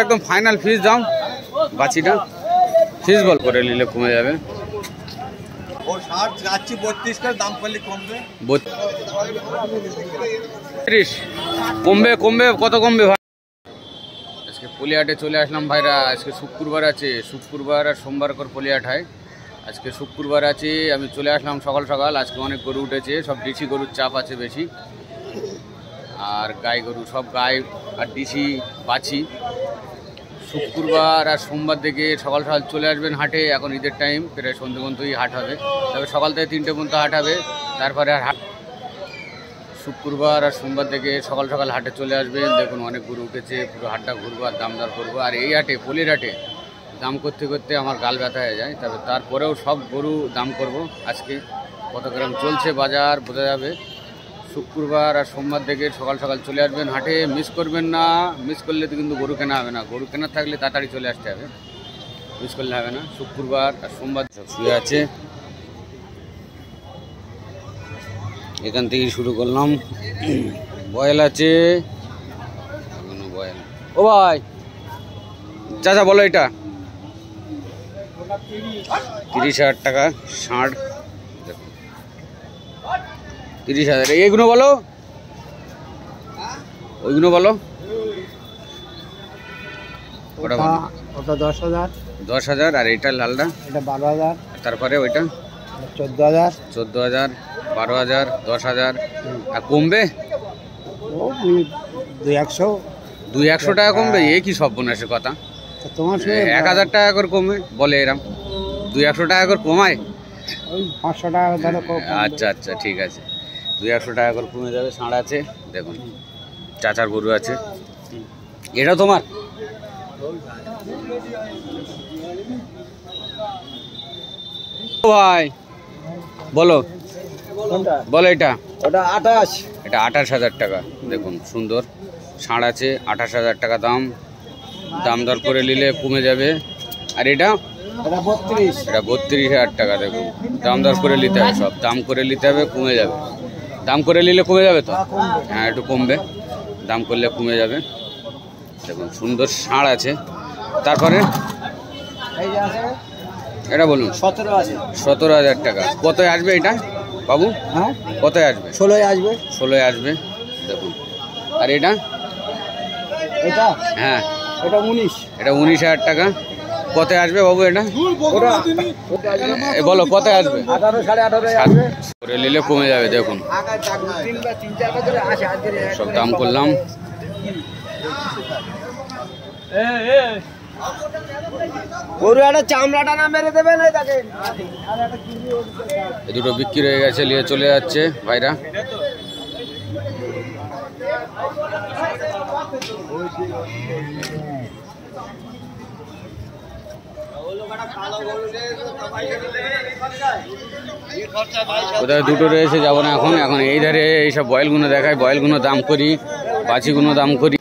একদম ফাইনাল ফিস দাম বাছিটা ফিস বল করে নিলে কমে যাবে। ও 60 যাচ্ছি 32 করে দাম করলে কমবে 32 কমবে কমবে কত কমবে ভাই? আজকে পলিহাটে চলে আসলাম ভাইরা। আজকে শুক্রবার আছে, শুক্রবার আর সোমবার করে পলিহাট হয়। আজকে শুক্রবার আছে, আমি চলে আসলাম সকাল সকাল। আজকে অনেক গরু উঠেছে, সব ডিসি গরুর চাপ আছে বেশি, আর গাই গরু সব গাই আর ডিসি বাছি। শুক্রবার আর সোমবার থেকে সকাল সকাল চলে আসবেন হাটে। এখন ঈদের টাইম, প্রায় সন্ধ্যে পর্যন্তই হাট হবে, তবে সকাল থেকে 3টে পর্যন্ত হাট হবে, তারপরে আর হাট। শুক্রবার আর সোমবার থেকে সকাল সকাল হাটে চলে আসবেন। দেখুন অনেক গরু উঠেছে, পুরো হাটটা ঘুরবো আর দাম দর করবো। আর এই হাটে পলির হাটে দাম করতে করতে আমার গাল ব্যথা হয়ে যায়, তবে তারপরেও সব গরু দাম করব। আজকে কত গ্রাম চলছে বাজার বোঝা যাবে। শুক্রবার আর সোমবার থেকে সকাল সকাল চলে আসবেন হাটে, মিস করবেন না। মিস করলে তো কিন্তু গরু কেনা হবে না, গরু কেনার থাকলে তাড়াতাড়ি চলে আসতে হবে, মিস করলে হবে না। শুক্রবার আর সোমবার শুয়ে আছে, এখান থেকেই শুরু করলাম। বয়েল আছে, বয়েল। ও ভাই চাচা বলো, এটা 30,000 টাকা ষাঁড়, 30,000। এইগুলো বলো, ওইগুলো বলো। ওটা 10,000। 10,000। আর এটা লালটা? এটা 12,000। তারপরে ওইটা 14,000। 14,000, 12,000, 10,000। আর কমবে? ও 200 টাকা কমবে? এ কি সর্বনাশের কথা! তোমার 1,000 টাকা করে কমে বলে এরম, 200 টাকা করে কমায়? ওই 500 টাকা ধরো। আচ্ছা আচ্ছা, ঠিক আছে, 200 টাকা করে কমে যাবে। ষাঁড় আছে, দেখুন চাচার গরু আছে। এটা তোমার? ভাই বলো বলো, এটা? ওটা 28। এটা 28,000 টাকা। দেখুন সুন্দর ষাঁড় আছে, 28,000 টাকা দাম। দাম দর করে নিলে কমে যাবে। আর এটা? এটা 32। এটা 32,000 টাকা। দেখুন দাম দর করে নিতে হবে, সব দাম করে নিতে হবে, কমে যাবে। দাম করে নিলে কমে যাবে তো? হ্যাঁ, একটু কমবে, দাম করলে কমে যাবে। দেখুন সুন্দর ষাঁড় আছে। তারপরে এটা বলুন? 17 আছে। 17,000 টাকা। কতয় আসবে এটা বাবু? হ্যাঁ, কতয় আসবে? 16 আসবে। 16 আসবে। দেখুন। আর এটা? এটা? হ্যাঁ, এটা 19। এটা 19,000 টাকা। কতয় আসবে বাবু এটা? বলো কতয় আসবে? 18, 18.5 আসবে। করে নিলে কমে যাবে। দেখুন সব দাম করলাম। গরু একটা চামড়াটা না মেরে দেবে না তাকে। এ দুটো বিক্রি হয়ে গেছে, নিয়ে চলে যাচ্ছে ভাইরা। কোথায় দুটো রয়েছে, যাবো না এখন। এখন এই ধারে এইসব বয়েলগুলো দেখায়, বয়েলগুলো দাম করি, বাছিগুলো দাম করি।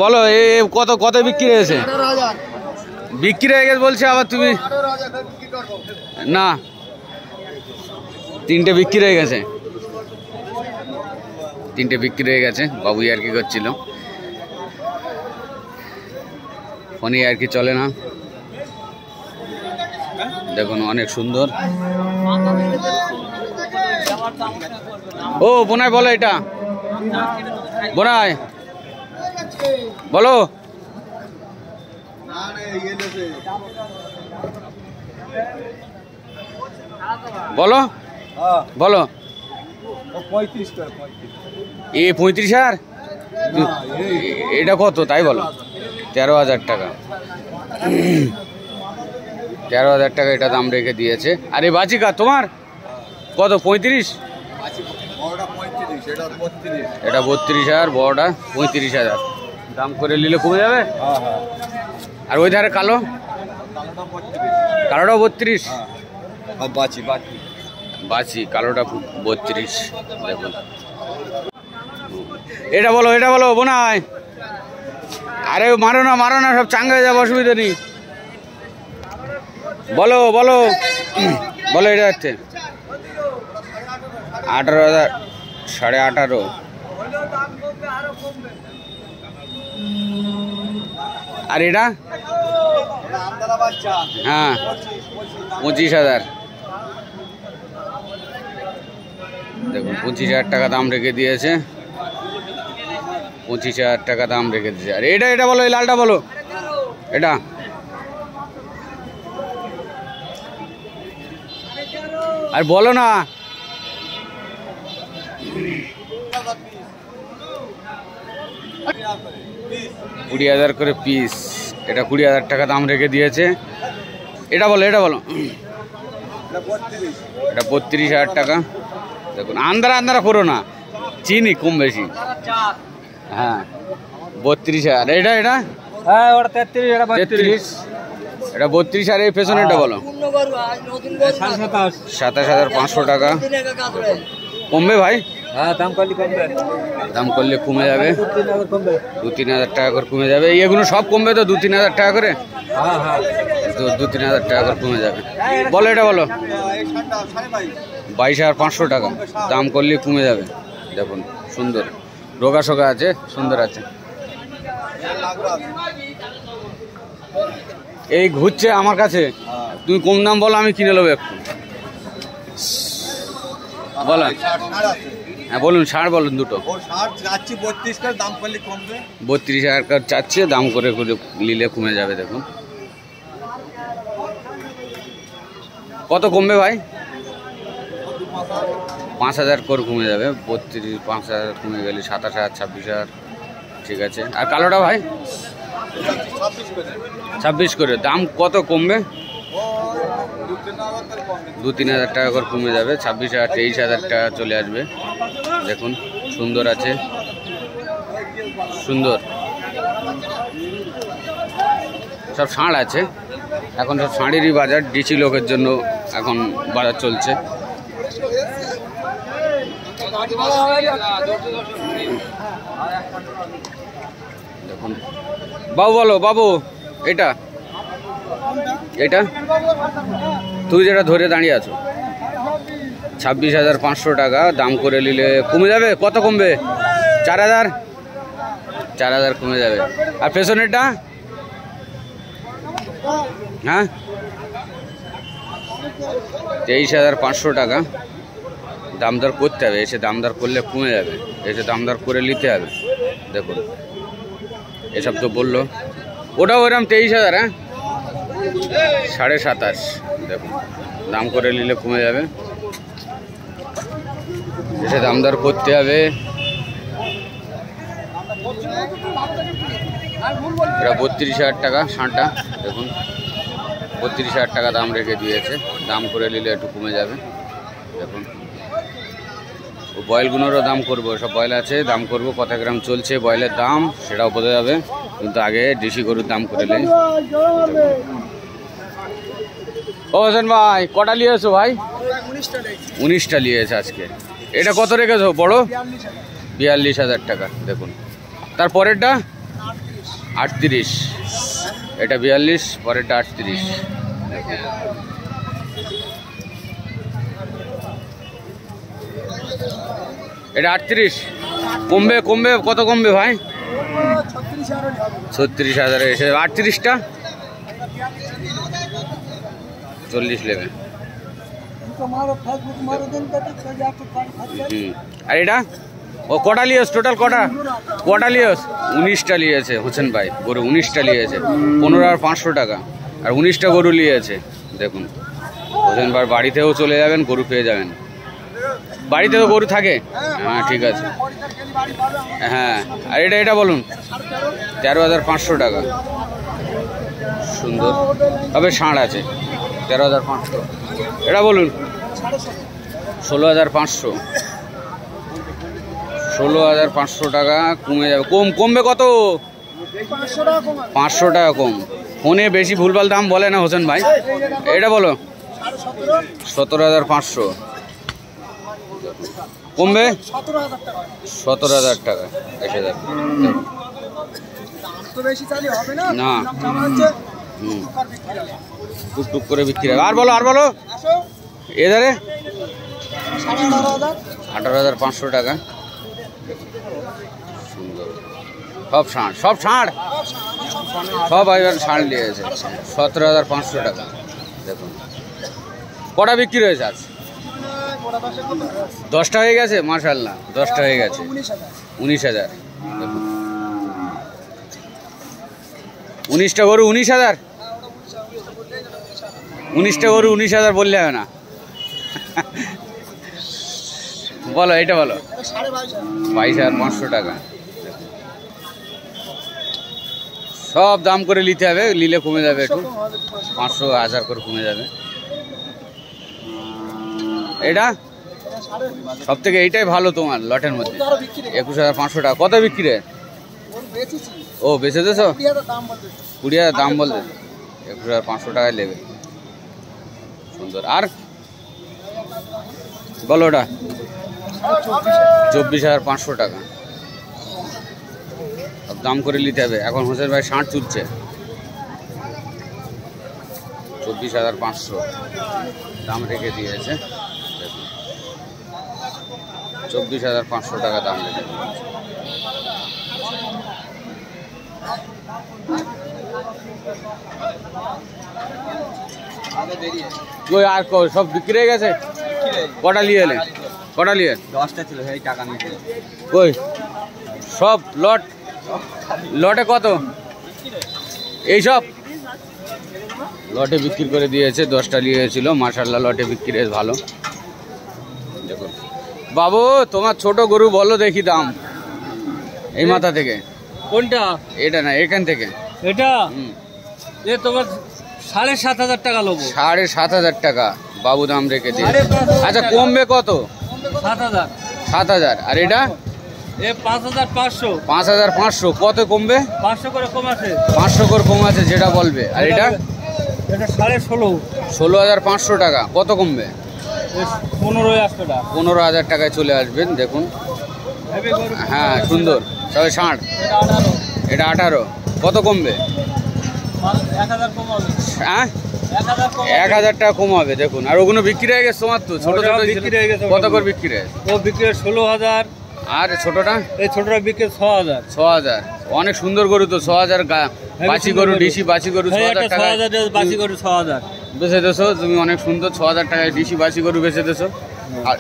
বলো এ কত কত বিক্রি হয়েছে? বিক্রি হয়ে গেছে বলছে আবার তুমি? না, 3টে বিক্রি হয়ে গেছে, 3টে বিক্রি হয়ে গেছে। বাবু আর কি করছিল, ফোনে আর কি চলে না। দেখুন অনেক সুন্দর। ও বোনাই বলো, এটা বোনাই বলো। বলো বলো। 35,000। এটা কত তাই বলো? 13,000 টাকা। 13,000 টাকা এটা দাম রেখে দিয়েছে। আর এই বাচিকা তোমার কত? 35? এটা 32,000, বড়টা 35,000। দাম করে নিলে কমে যাবে। আর ওই ধারে কালো? কালোটাও 32? বাছি কালোটা 32। দেখুন এটা বলো, এটা বলো বোনাই। আরে মারো না মারো না, সব চাঙ্গা হয়ে যাবে, অসুবিধা নেই। বলো বলো বলো। এটা হচ্ছে 18,000, 18.5। আর এটা? আমদালা বাচ্চা হ্যাঁ 25,000। দেখুন 25,000 টাকা দাম রেখে দিয়েছে, 25,000 টাকা দাম রেখে দিয়েছে। আর এটা বলো, এই লালটা বলো, এটা আর বলো না। 20,000 করে পিস, এটা 20,000 টাকা দাম রেখে দিয়েছে। এটা বলো, এটা 32,000 টাকা। দেখুন আন্দারা করো না, চিনি কম বেশি। হ্যাঁ 32,000। এটা হ্যাঁ ওটা 33, এটা 33, এটা 32। আর এই পেছনেরটা বলো 27,500 টাকা। কমবে ভাই? হ্যাঁ দাম করলে কমে যাবে, 2-3 হাজার টাকা করে কমে যাবে। এগুলো সব কমবে তো 2-3 হাজার টাকা করে? হ্যাঁ হ্যাঁ তো 2-3 হাজার টাকা করে কমে যাবে। বলো এটা বলো 22,500 টাকা দাম করলে কমে যাবে। দেখুন সুন্দর রোগা সোগা আছে, সুন্দর আছে। এই ঘুরছে আমার কাছে, তুমি কম দাম বলো, আমি কিনে নেবো একটু। বলো হ্যাঁ বলুন, ষাঁড় বলুন দুটো। 32,000 চাচ্ছে, দাম করে নিলে কমে যাবে। দেখুন কত কমবে ভাই? 5,000 করে কমে যাবে। 5,000 কমে গেলে 27,000, 26,000। ঠিক আছে। আর কালোটা ভাই 26 করে। দাম কত কমবে? 2-3 হাজার টাকা করে কমে যাবে। 26,000, 23,000 টাকা চলে আসবে। দেখুন সুন্দর আছে, সুন্দর সব ষাঁড় আছে। এখন সব ষাঁড়েরই বাজার, ডিসি লোকের জন্য এখন বাজার চলছে। দেখুন বাবু বলো, বাবু এটা তুই যেটা ধরে দাঁড়িয়ে আছো 26,500 টাকা দাম করে নিলে কমে যাবে। কত কমবে? 4,000 কমে যাবে। আর পেছনেরটা? হ্যাঁ 23,500 টাকা দাম দর করতে হবে। এসে দাম দর করলে কমে যাবে, এসে দাম দর করে নিতে হবে। দেখুন এসব তো বললো, ওটাও ওরকম 23,000। হ্যাঁ 27,500। দেখুন দাম করে নিলে কমে যাবে, এসে দাম দর করতে হবে। এটা 32,000 টাকা ষাঁড়টা। দেখুন 32,000 টাকা দাম রেখে দিয়েছে, দাম করে নিলে একটু কমে যাবে। দেখুন ও বয়েলগুলোরও দাম করবো, সব বয়েল আছে, দাম করব। কত গ্রাম চলছে বয়েলের দাম সেটাও বোঝা যাবে, কিন্তু আগে দেশি গরুর দাম করে নেই। ও হোসেন ভাই কটা নিয়েছো ভাই? 19টা নিয়েছে আজকে। এটা কত রেখেছো বড়? 42,000 টাকা। দেখুন তারপরেরটা 38, এটা 42, পরেরটা 38। এটা 38 কমবে, কত কমবে ভাই? 36,000 এসে 38টা 40 নেবে। আর এটা ও কটা লিয়েছ? টোটাল কটা লিয়েছ? 19টা লিয়েছে হোসেন ভাই গরু, 19টা লিয়েছে। 15,500 টাকা আর 19টা গরু লিয়েছে। দেখুন হোসেন ভাই বাড়িতেও চলে যাবেন, গরু পেয়ে যাবেন। বাড়িতে তো গরু থাকে। হ্যাঁ ঠিক আছে। হ্যাঁ আর এটা বলুন 13,500 টাকা। সুন্দর তবে ষাঁড় আছে 13,500। এটা বলুন 16,500। 16,500 টাকা কমে যাবে। কমবে কত? 500 টাকা কম। ফোনে বেশি ভুলভাল দাম বলে না হোসেন ভাই। এটা বলো 17,500 কমবে। 17,000 টাকা এসে যাবে না। টুকটুক করে বিক্রি হবে। আর বলো এধারে 18,500 টাকা। সুন্দর সব ষাঁড় সব এবার ছাড় নিয়েছে 17,500 টাকা। দেখুন কটা বিক্রি হয়েছে আজ? 10টা হয়ে গেছে, মাশাআল্লাহ 10টা হয়ে গেছে। 19,000। দেখুন 19টা গরু 19,000। 19টা গরু 19,000 বললে হবে না। বলো এটা বলো। 22,500 টাকা। সব দাম করে নিতে হবে, নিলে কমে যাবে একটু, 500 1000 করে কমে যাবে। এটা সব থেকে এইটাই ভালো তোমার লটের মধ্যে, 21,500 টাকা। কত বিক্রি? ও বেচে দেছো? 20,000 দাম বলতে, 21,500 টাকায় নেবে। সুন্দর। আর বলো ওটা 24,500 টাকা। সব দাম করে নিতে হবে। এখন হোসেন ভাই 60 চুলছে, 24,500 দাম রেখে দিয়েছে। 24,500 টাকা দাম রেখে দিয়েছে। কই আর সব বিক্রি হয়ে গেছে? কটা নিয়ে এলেন? কটা নিয়ে? 10টা ছিল, এই টাকা নিয়ে। কই সব লট? লটে কত? এইসব লটে বিক্রি করে দিয়েছে। 10টা নিয়েছিল, মাশাআল্লাহ লটে বিক্রি বেশ ভালো। দেখুন বাবু তোমার ছোট গরু বলো দেখি দাম, এই মাথা থেকে। কোনটা? এটা না, এখান থেকে। এটা এ তোমার 7,500 টাকা নেবো। 7,500 টাকা বাবু দাম রেখে দিয়ে। আচ্ছা কমবে কত? 7,000। 7,000। আর এটা? এ 5,500। 5,500। কত কমবে? 500 করে কম আছে। 500 করে কম আছে যেটা বলবে। আর এটা? এটা 16,500। 16,500 টাকা। কত কমবে? 15,000 টাকা। 15,000 টাকায় চলে আসবেন। দেখুন হ্যাঁ সুন্দর, তবে 60। এটা 18। কত কমবে? 1,000 কম হবে। হ্যাঁ 1,000 কম। 1,000 টাকা কম হবে। দেখুন আর ওগুলো বিক্রি হয়ে গেছে তোমার তো, ছোট ছোট বিক্রি হয়ে গেছে। কত করে বিক্রি হয়েছে? ও বিক্রি 16,000। আর ছোটটা? এই ছোটটা বিক্রি 6,000। 6,000। অনেক সুন্দর গরু তো, 6,000। বাছি গরু, ডিসি বাছি গরু 6,000 টাকা 6,000 বাসি করে 6,000 বেচে দেছো তুমি। অনেক সুন্দর, 6,000 টাকায় ডিসি বাছি গরু বেচে দেছো। আর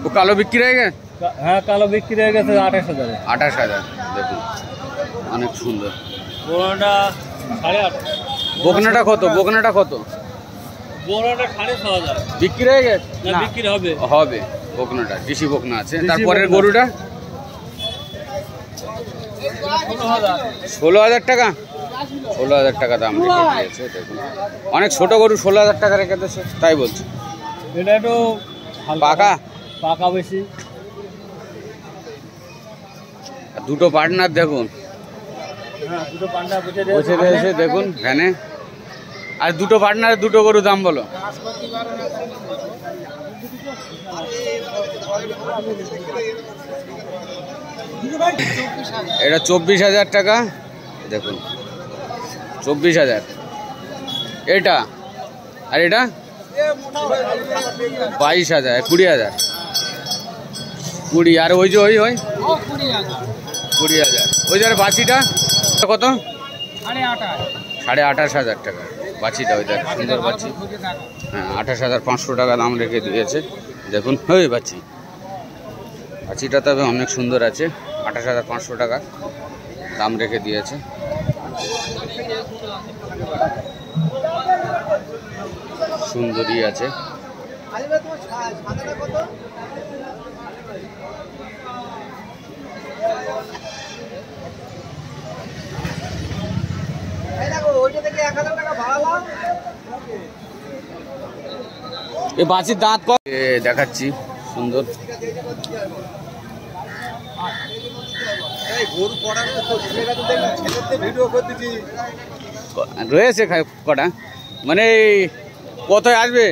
ও কালো বিক্রি হয়ে গেছে? হ্যাঁ কালো বিক্রি হয়ে গেছে 28,000। 28,000। দেখুন অনেক সুন্দর। বড়টা 8,500। বকনাটা কত? বকনাটা কত? বড়টা 6,500। বিক্রি হয়ে গেছে? না না, বিক্রি হবে। হবে। বকনাটা ডিসি বকনা আছে। ডিসি তারপরের বকনা। গরুটা 16,000। 16,000 টাকা। 16,000 টাকা দাম রেখে দিয়েছে। দেখুন অনেক ছোট গরু 16,000 টাকা রেখে দিয়েছে, তাই বলছি। এটা একটু হালকা পাকা? পাকা বেশি। আর দুটো পার্টনার দেখুন হ্যাঁ দুটো পান্ডা বসে রয়েছে দেখুন ভ্যানে। আর দুটো পার্টনারের দুটো গরু দাম বলো। এটা 24,000 টাকা। দেখুন 24,000 এটা। আর এটা 22,000। 20,000। 20। আর ওই যে ওই 20,000। ওই যার বাছিটা কত? 28,500 টাকা বাছিটা। ওই দেখ সুন্দর বাছি। হ্যাঁ 28,500 টাকা দাম রেখে দিয়েছে। দেখুন ওই বাছিটা তবে অনেক সুন্দর আছে। 28,500 টাকা দাম রেখে দিয়েছে। সুন্দরী আছে। এই বাছির দাঁত কত দেখাচ্ছি, সুন্দর। রয়েছে কটা, মানে কোথায় আসবে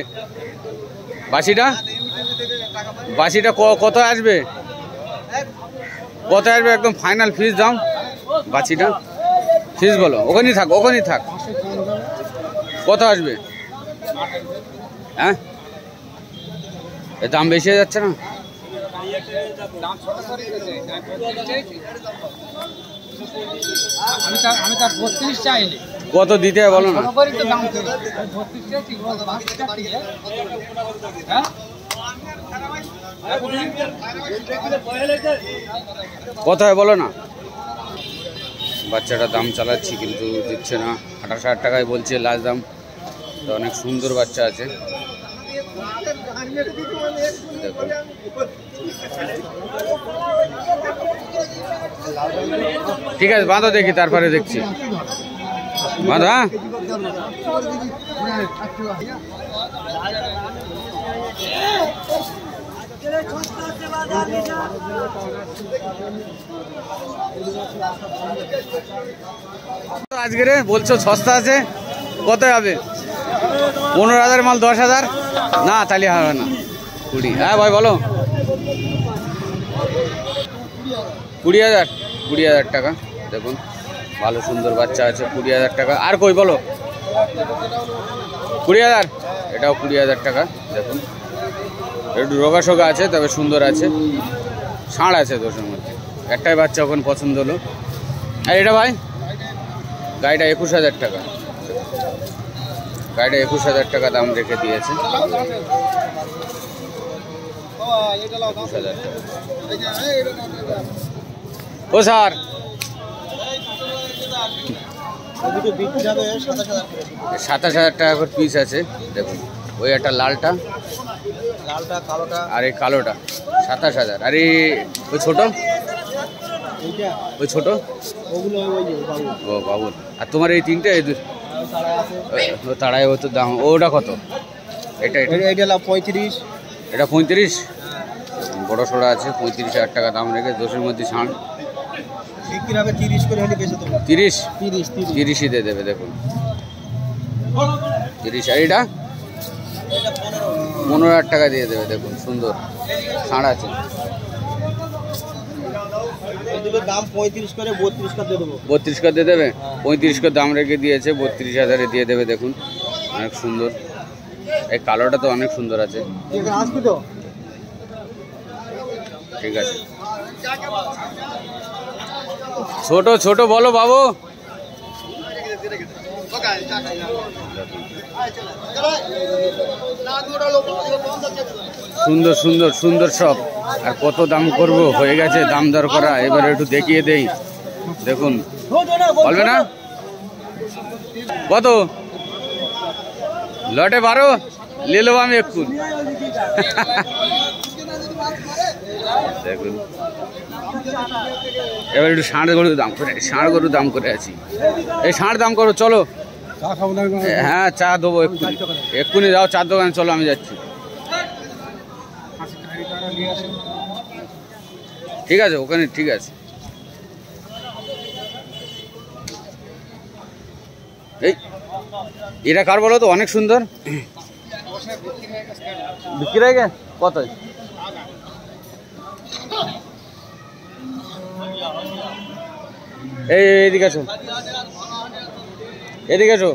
বাছিটা কোথায় আসবে? কোথায় আসবে একদম ফাইনাল ফিস দাম বাছিটা? ফিস বলো। ওখানেই থাক। কত আসবে? হ্যাঁ দাম বেশি হয়ে যাচ্ছে না? আমি তার 32 চাইনি। কত দিতে হয় বলো না? বরাবরই তো দাম তো 32 চাইছি, বল 5 টাকা দিয়ে। হ্যাঁ কত হয় বলো না? বাচ্চাটা দাম চালাচ্ছি কিন্তু দিচ্ছে না। 28,000 টাকায় বলছে লাস্ট দাম। তো অনেক সুন্দর বাচ্চা আছে দেখুন। ঠিক আছে বাঁধো দেখি, তারপরে দেখছি। বাঁধো। হ্যাঁ আজকে রে বলছো সস্তা আছে, কত হবে? 15,000 মাল 10,000 না, তাহলে হবে না। 20। হ্যাঁ ভাই বলো। 20,000 টাকা দেখুন, ভালো সুন্দর বাচ্চা আছে। 20,000 টাকা। আর কই বলো? 20,000। এটাও 20,000 টাকা দেখুন। একটু রোগা সোগা আছে, তবে সুন্দর আছে, ষাঁড় আছে দোষের মধ্যে। একটাই বাচ্চা ওখানে পছন্দ হলো। আর এটা ভাই গাড়িটা 21,000 টাকা। গাড়িটা 21,000 টাকা দাম রেখে দিয়েছে। 21,000 টাকা। ও স্যার 27,000 টাকা করে পিস আছে দেখুন। ওই একটা লালটা, কালোটা, আর এই কালোটা 27,000। আর এই ওই ছোটো, ওই ছোটো ওগুলো ও বাবুর। আর তোমার এই তিনটে তাড়াই হতো দাম। ওটা কত? এটা এটা 35। এটা 35। বড়ো সড়ো আছে, 35,000 টাকা দাম রেখে। দোষের মধ্যে ষাঁড় বিক্রি হবে 30 করে, হলে বেশি দেবো। 30। 30 দিয়ে দেবে দেখুন। 30। আর এটা 15,000 টাকা দিয়ে দেবে দেখুন, সুন্দর ষাঁড় আছে। এদিকে দাম 35 করে, 32 করে দিয়ে দেবো। 32 করে দিয়ে দেবে। 35 করে দাম রেখে দিয়েছে, 32,000 দিয়ে দেবে দেখুন। অনেক সুন্দর। এই কালোটা তো অনেক সুন্দর আছে। আসবি তো? ঠিক আছে। ছোট ছোট বলো বাবু। সুন্দর সুন্দর সুন্দর সব। আর কত দাম করব, হয়ে গেছে দাম দর করা। এবার একটু দেখিয়ে দেই দেখুন। বলবে না কত? লটে 12 নিয়ে নেবো আমি এক্ষুন। দেখুন এবার একটু ষাঁড় গরুর দাম করে আছি। এই ষাঁড় দাম করো, চলো। হ্যাঁ চা দেবো এক্ষুনি যাও চার দোকানে, চলো আমি যাচ্ছি। ঠিক আছে ওখানে, ঠিক আছে। এই এটা কার বলো তো? অনেক সুন্দর। বিক্রি হয়ে গেছে কত? এই এদিকে আছো, এদিকে আছো।